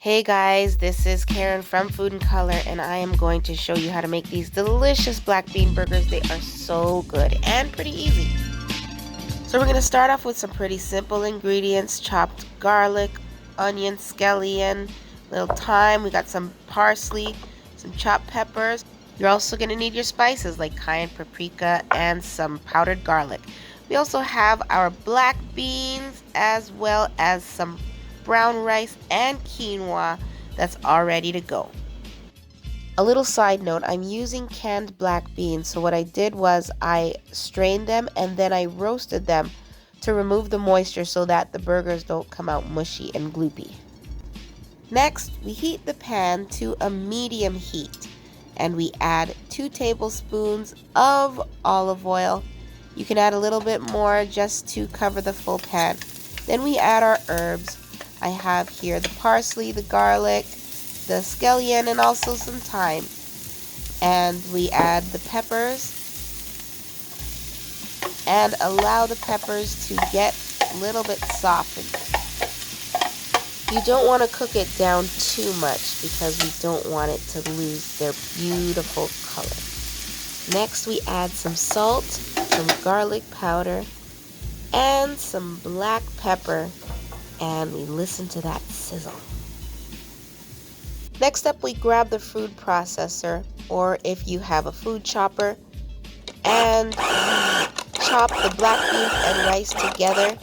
Hey guys, this is Karen from Food and Color, and I am going to show you how to make these delicious black bean burgers. They are so good and pretty easy. So we're going to start off with some pretty simple ingredients: chopped garlic, onion, scallion, little thyme. We got some parsley, some chopped peppers. You're also going to need your spices like cayenne paprika and some powdered garlic. We also have our black beans as well as some brown rice and quinoa that's all ready to go. A little side note, I'm using canned black beans, so what I did was I strained them and then I roasted them to remove the moisture so that the burgers don't come out mushy and gloopy. Next, we heat the pan to a medium heat and we add 2 tablespoons of olive oil. You can add a little bit more just to cover the full pan. Then we add our herbs. I have here the parsley, the garlic, the scallion, and also some thyme. And we add the peppers and allow the peppers to get a little bit softened. You don't want to cook it down too much because we don't want it to lose their beautiful color. Next, we add some salt, some garlic powder, and some black pepper, and we listen to that sizzle. Next up, we grab the food processor, or if you have a food chopper, and chop the black beans and rice together.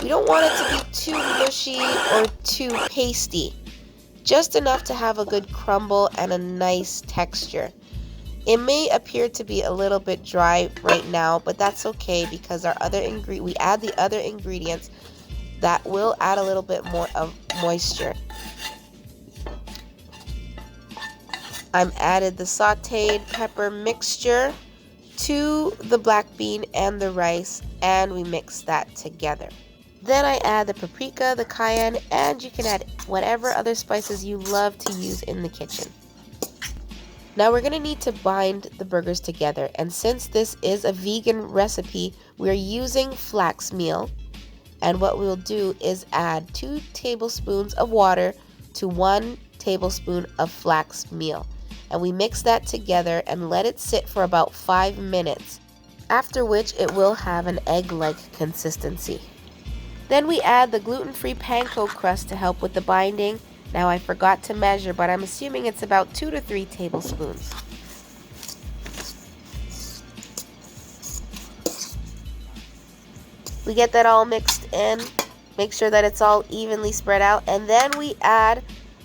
We don't want it to be too mushy or too pasty, just enough to have a good crumble and a nice texture. It may appear to be a little bit dry right now, but that's okay because we add the other ingredients that will add a little bit more of moisture. I'm added the sauteed pepper mixture to the black bean and the rice, and we mix that together. Then I add the paprika, the cayenne, and you can add whatever other spices you love to use in the kitchen. Now we're going to need to bind the burgers together, and since this is a vegan recipe, we're using flax meal. And what we'll do is add 2 tablespoons of water to 1 tablespoon of flax meal. And we mix that together and let it sit for about 5 minutes, after which it will have an egg-like consistency. Then we add the gluten-free panko crust to help with the binding. Now I forgot to measure, but I'm assuming it's about 2 to 3 tablespoons. We get that all mixed in, make sure that it's all evenly spread out, and then we add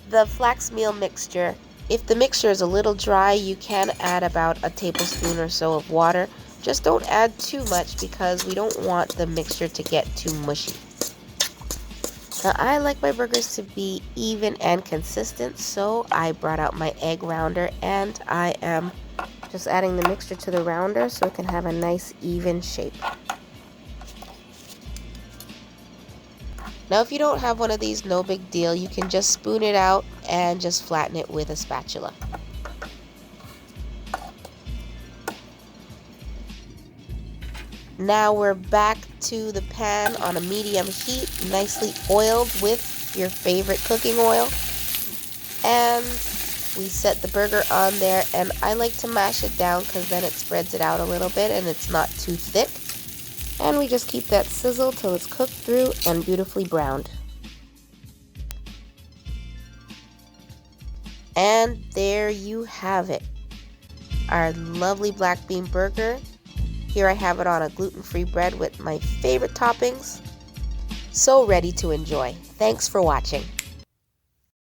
the flax meal mixture. If the mixture is a little dry, you can add about a tablespoon or so of water. Just don't add too much because we don't want the mixture to get too mushy. Now I like my burgers to be even and consistent, so I brought out my egg rounder and I am just adding the mixture to the rounder so it can have a nice even shape. Now if you don't have one of these, no big deal. You can just spoon it out and just flatten it with a spatula. Now we're back to the pan on a medium heat, nicely oiled with your favorite cooking oil. And we set the burger on there, and I like to mash it down because then it spreads it out a little bit and it's not too thick. And we just keep that sizzle till it's cooked through and beautifully browned. And there you have it, our lovely black bean burger. Here I have it on a gluten-free bread with my favorite toppings. So ready to enjoy. Thanks for watching.